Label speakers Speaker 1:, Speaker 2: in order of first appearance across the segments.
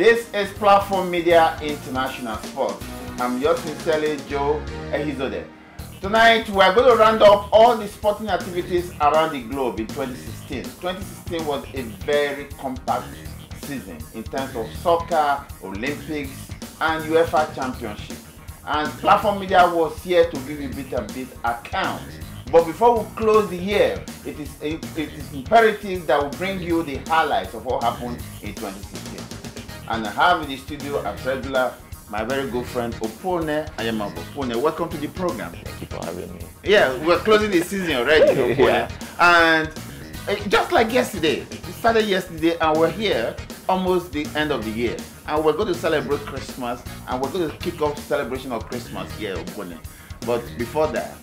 Speaker 1: This is Platform Media International Sports. I'm yours sincerely, Joe Ehizode. Tonight, we are going to round up all the sporting activities around the globe in 2016. 2016 was a very compact season in terms of soccer, Olympics, and UEFA Championship. And Platform Media was here to give you a bit account. But before we close the year, it is imperative that we bring you the highlights of what happened in 2016. And I have in the studio as regular my very good friend Opone Ayamago. Opone, welcome to the program.
Speaker 2: Thank you for having me.
Speaker 1: Yeah, we're closing the season already, Opone. Yeah. And just like yesterday, we started yesterday and we're here almost the end of the year. And we're going to celebrate Christmas and we're going to kick off celebration of Christmas here, Opone. But before that,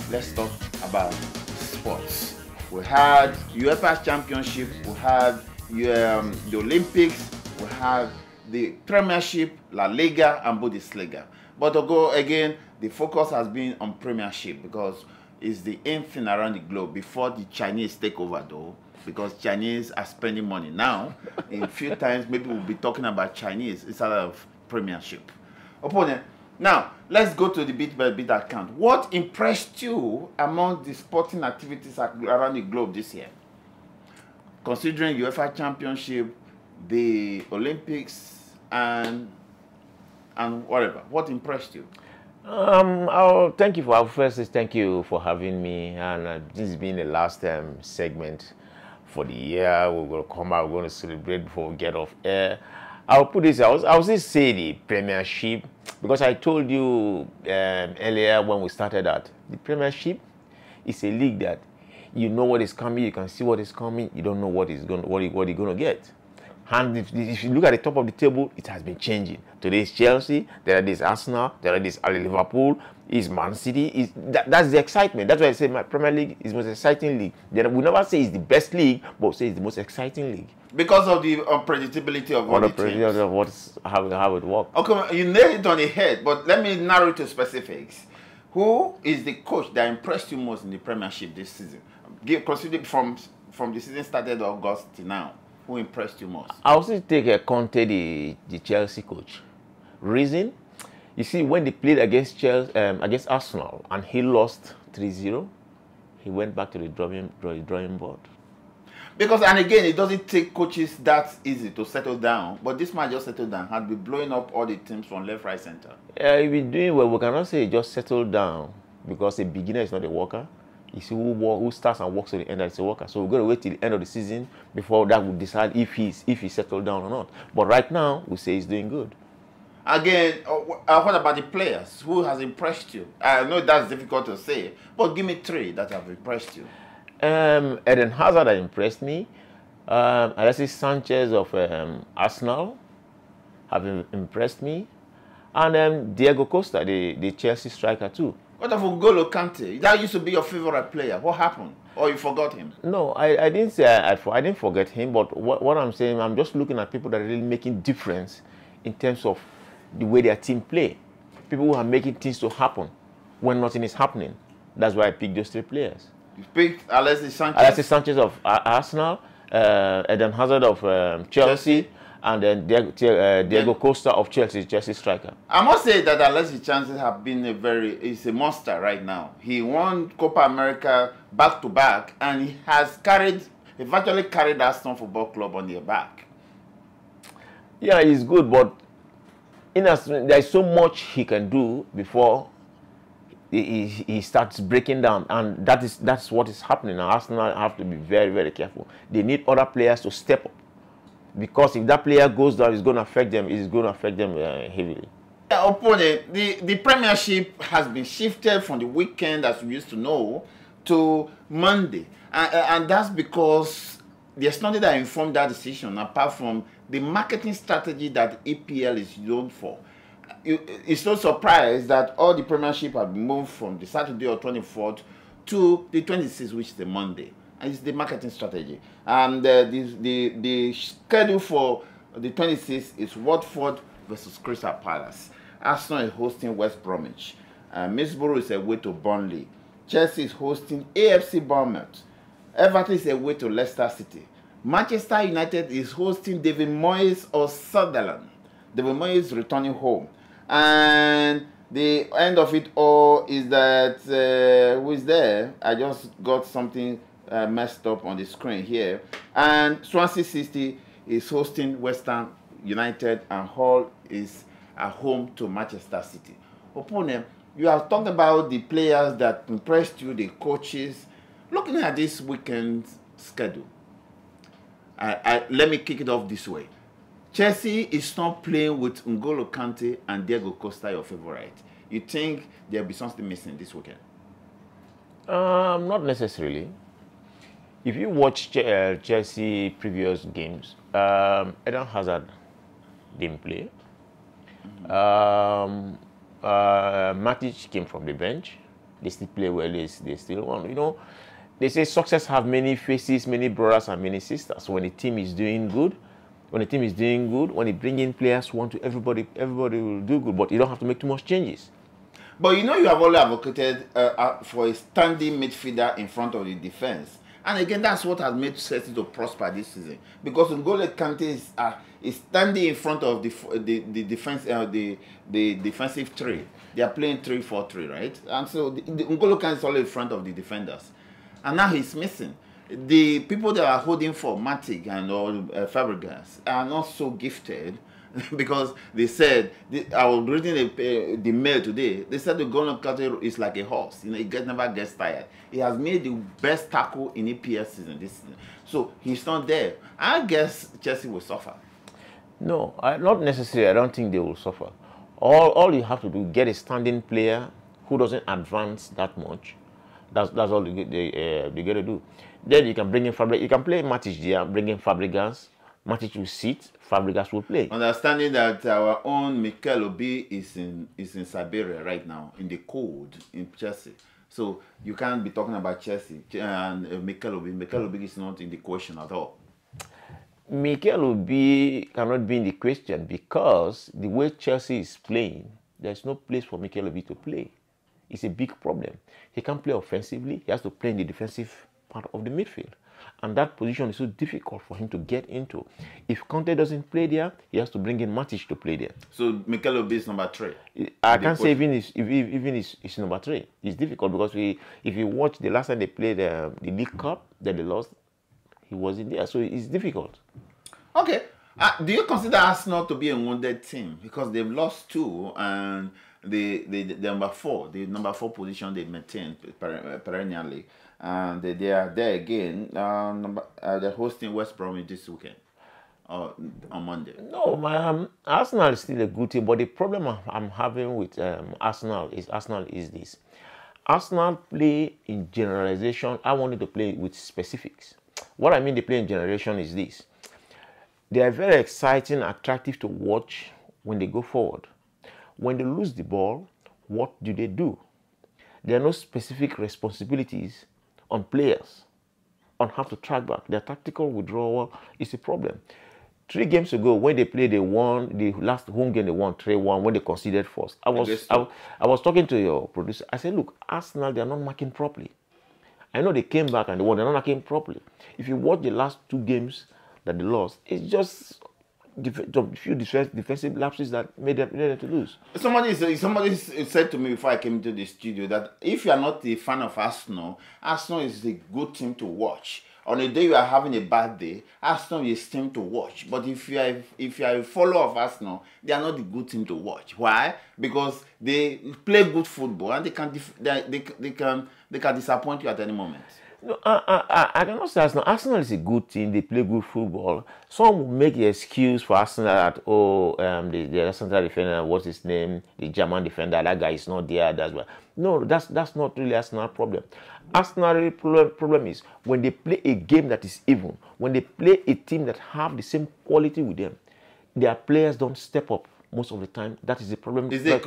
Speaker 1: let's talk about sports. We had UEFA Championship, we had the Olympics, we had the Premiership, La Liga, and Bundesliga. But to go again, the focus has been on Premiership because it's the in thing around the globe before the Chinese take over, though, because Chinese are spending money now. In a few times, maybe we'll be talking about Chinese instead of Premiership. Opponent. Now, let's go to the bit by bit account. What impressed you among the sporting activities around the globe this year? Considering UEFA Championship, the Olympics, and whatever. What impressed you?
Speaker 2: Thank you for, first is thank you for having me. And this has been the last segment for the year. We're going to come out, we're going to celebrate before we get off air. I'll put this, I was just say the Premiership, because I told you earlier when we started that the Premiership is a league that you know what is coming, you can see what is coming, you don't know what you're going to get. And if you look at the top of the table, it has been changing. Today is Chelsea, there is Arsenal, there is Liverpool, is Man City. That's the excitement. That's why I say my Premier League is the most exciting league. We never say it's the best league, but we say it's the most exciting league.
Speaker 1: Because of the unpredictability of all the teams.
Speaker 2: Of how it works.
Speaker 1: Okay, you nailed it on the head, but let me narrow it to specifics. Who is the coach that impressed you most in the Premiership this season? Consider from the season started August to now. Who impressed you most? I
Speaker 2: also take Conte, the Chelsea coach. Reason? You see, when they played against against Arsenal and he lost 3-0, he went back to the drawing board.
Speaker 1: Because, and again, it doesn't take coaches that easy to settle down. But this man just settled down, had been blowing up all the teams from left, right, center.
Speaker 2: He's been doing well. We cannot say he just settled down because a beginner is not a worker. You see who starts and works to the end as a worker. So we're going to wait till the end of the season before that will decide if he settled down or not. But right now, we say he's doing good. Again,
Speaker 1: what about the players? Who has impressed you? I know that's difficult to say, but give me three that have impressed you.
Speaker 2: Eden Hazard impressed me. Alexis Sanchez of Arsenal have impressed me. And Diego Costa, the Chelsea striker too.
Speaker 1: What of N'Golo Kante? That used to be your favorite player. What happened? Or you forgot him?
Speaker 2: No, I didn't say I didn't forget him. But what I'm saying, I'm just looking at people that are really making difference in terms of the way their team play. People who are making things to happen when nothing is happening. That's why I picked those three players.
Speaker 1: You picked Alexis Sanchez?
Speaker 2: Alexis Sanchez of Arsenal, Eden Hazard of Chelsea, and then Diego Costa of Chelsea striker. I
Speaker 1: must say that Alexis Sanchez have been he's a monster right now. He won Copa America back to back, and he virtually carried Aston Football Club on their back.
Speaker 2: Yeah, he's good, but there's so much he can do before he starts breaking down, and that's what is happening now. Arsenal have to be very, very careful. They need other players to step up, because if that player goes down, it's going to affect them. It's going to affect them heavily.
Speaker 1: Yeah, opponent, the Premiership has been shifted from the weekend, as we used to know, to Monday, and that's because there's nothing that informed that decision apart from the marketing strategy that EPL is known for. It's no surprise that all the Premiership have moved from the Saturday or 24th to the 26th, which is the Monday. And it's the marketing strategy. And the schedule for the 26th is Watford versus Crystal Palace. Arsenal is hosting West Bromwich. Middlesbrough is away to Burnley. Chelsea is hosting AFC Bournemouth. Everton is away to Leicester City. Manchester United is hosting David Moyes of Sunderland. David Moyes returning home. And the end of it all is that, who is there? I just got something messed up on the screen here. And Swansea City is hosting West Ham United, and Hull is at home to Manchester City. Opponent, you have talked about the players that impressed you, the coaches. Looking at this weekend's schedule, let me kick it off this way. Chelsea is not playing with N'Golo Kante and Diego Costa, your favorite. You think there'll be something missing this weekend?
Speaker 2: Not necessarily. If you watch Chelsea previous games, Eden Hazard didn't play. Matic came from the bench. They still play well. They still won. You know, they say success have many faces, many brothers, and many sisters. When the team is doing good, when they bring in players who want to, everybody will do good. But you don't have to make too much changes.
Speaker 1: But you know, you have already advocated for a standing midfielder in front of the defense. And again, that's what has made Chelsea to prosper this season. Because N'Golo Kante is standing in front of the defense, the defensive three. They are playing 3-4-3, right? And so N'Golo Kante is always in front of the defenders. And now he's missing. The people that are holding for Matic and Fabregas are not so gifted. Because they said, I was reading the mail today, they said the N'Golo Kante is like a horse. You know, he never gets tired. He has made the best tackle in EPL season this season. So he's not there. I guess Chelsea will suffer.
Speaker 2: No, not necessarily. I don't think they will suffer. All you have to do, get a standing player who doesn't advance that much. That's all they got to do. Then you can bring in Fabregas. You can play Matic there, bring in Fabregas. Matic will sit, Fabregas will play. Understanding
Speaker 1: that our own Mikel Obi is in Siberia right now, in the cold, in Chelsea. So you can't be talking about Chelsea and Mikel Obi. Mikel Obi is not in the question at all.
Speaker 2: Mikel Obi cannot be in the question because the way Chelsea is playing, there's no place for Mikel Obi to play. It's a big problem. He can't play offensively. He has to play in the defensive part of the midfield. And that position is so difficult for him to get into. If Conte doesn't play there, he has to bring in Matic to play there.
Speaker 1: So Mikel Obi is number 3.
Speaker 2: I can't say even is number 3. It's difficult because if you watch the last time they played the League Cup that they lost, he wasn't there. So it's difficult.
Speaker 1: Okay. Do you consider Arsenal to be a wounded team? Because they've lost 2 and the number 4 position they maintain perennially. And they are there again. They're hosting West Bromwich this weekend, on Monday.
Speaker 2: No, Arsenal is still a good team, but the problem I'm having with Arsenal is this. Arsenal play in generalization. I wanted to play with specifics. What I mean they play in generation is this. They are very exciting, attractive to watch when they go forward. When they lose the ball, what do? There are no specific responsibilities on players on how to track back. Their tactical withdrawal is a problem. 3 games ago, when they played, they won. The last home game, they won 3-1 when they conceded first. I was talking to your producer. I said, look, Arsenal, they are not marking properly. I know they came back and they won. They're not marking properly. If you watch the last 2 games that they lost, it's just a few defensive lapses that made them to lose.
Speaker 1: Somebody said to me before I came into the studio that if you are not a fan of Arsenal, Arsenal is a good team to watch. On a day you are having a bad day, Arsenal is a team to watch. But if you are a follower of Arsenal, they are not a good team to watch. Why? Because they play good football and they can disappoint you at any moment.
Speaker 2: No, I cannot say Arsenal. Arsenal is a good team. They play good football. Some will make the excuse for Arsenal that, the central defender, what's his name? The German defender, that guy is not there. That's why. No, that's not really Arsenal's problem. Arsenal's problem is when they play a game that is even, when they play a team that have the same quality with them, their players don't step up. Most of the time, that is the problem.
Speaker 1: Is it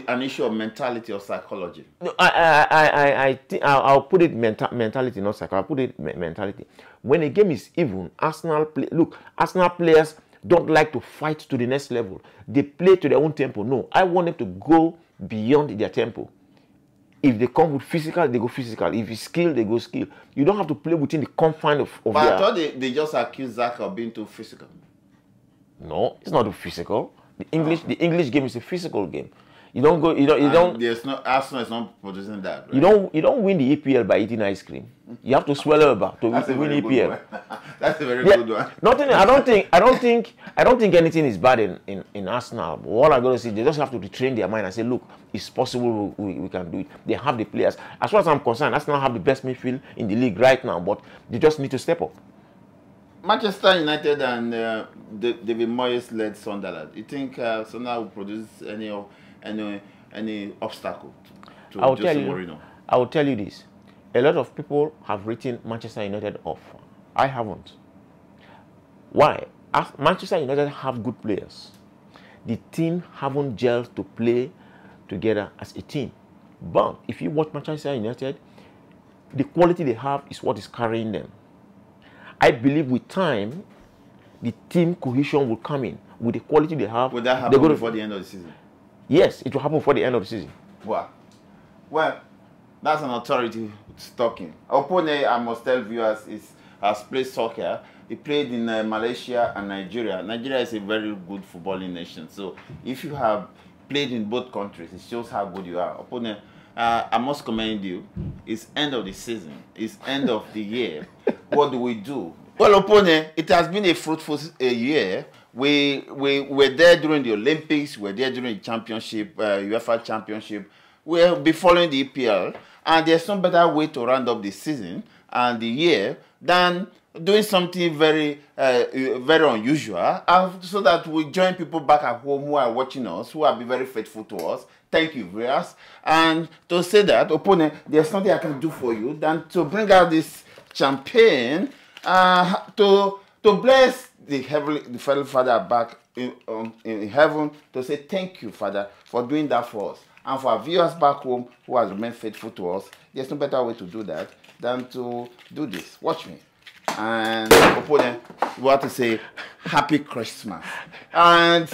Speaker 1: an issue of mentality or psychology?
Speaker 2: No, I think I'll put it mentality, not psychology. I'll put it mentality. When a game is even, Arsenal players don't like to fight to the next level. They play to their own tempo. No, I want them to go beyond their tempo. If they come with physical, they go physical. If it's skill, they go skill. You don't have to play within the confine of
Speaker 1: But I thought they just accused Zach of being too physical.
Speaker 2: No, it's not too physical. The English game is a physical game. You don't go. You don't.
Speaker 1: There's no Arsenal is not producing that. Right?
Speaker 2: You don't win the EPL by eating ice cream. You have to swallow about to win EPL.
Speaker 1: That's a very good one.
Speaker 2: Nothing. I don't think anything is bad in Arsenal. But what I'm going to say, they just have to retrain their mind and say, look, it's possible. We can do it. They have the players. As far as I'm concerned, Arsenal have the best midfield in the league right now, but they just need to step up.
Speaker 1: Manchester United and David Moyes led Sunderland. You think Sunderland will produce any obstacle to Jose Mourinho?
Speaker 2: I will tell you this. A lot of people have written Manchester United off. I haven't. Why? Manchester United have good players. The team haven't gelled to play together as a team. But if you watch Manchester United, the quality they have is what is carrying them. I believe with time, the team cohesion will come in. With the quality they have,
Speaker 1: will that happen before the end of the season?
Speaker 2: Yes, it will happen before the end of the season.
Speaker 1: Wow. Well, that's an authority talking. Opone, I must tell viewers, has played soccer. He played in Malaysia and Nigeria. Nigeria is a very good footballing nation. So if you have played in both countries, it shows how good you are. Opone, I must commend you. It's end of the season. It's end of the year. What do we do? Well, Opone, it has been a fruitful year. We were there during the Olympics. We were there during the championship, UEFA championship. We'll be following the EPL. And there's no better way to round up the season and the year than doing something very unusual, so that we join people back at home who are watching us, who have been very faithful to us. Thank you, viewers. And to say that, Opone, there's nothing I can do for you than to bring out this champagne to bless the Heavenly Father back in heaven, to say thank you, Father, for doing that for us. And for our viewers back home who has remained faithful to us, there's no better way to do that than to do this. Watch me. And Opone, we want to say Happy Christmas. And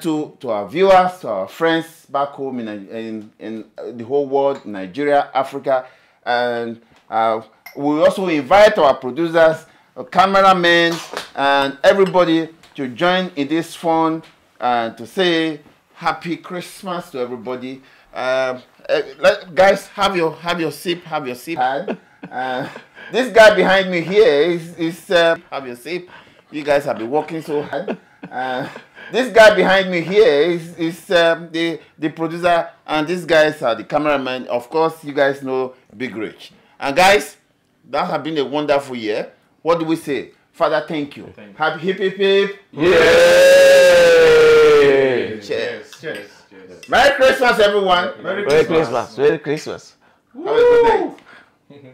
Speaker 1: to our viewers, to our friends back home in the whole world, Nigeria, Africa, and we also invite our producers, our cameramen, and everybody to join in this fun and to say Happy Christmas to everybody. Guys, have your sip, have your sip. This guy behind me here is have your sip. You guys have been working so hard. This guy behind me here is the producer, and these guys are the cameraman. Of course, you guys know Big Rich. And guys, that has been a wonderful year. What do we say? Father, thank you. Happy hip hip hip.
Speaker 2: Yay!
Speaker 1: Cheers. Cheers. Merry Christmas, everyone.
Speaker 2: Merry Christmas. Merry Christmas.
Speaker 1: Have a good day.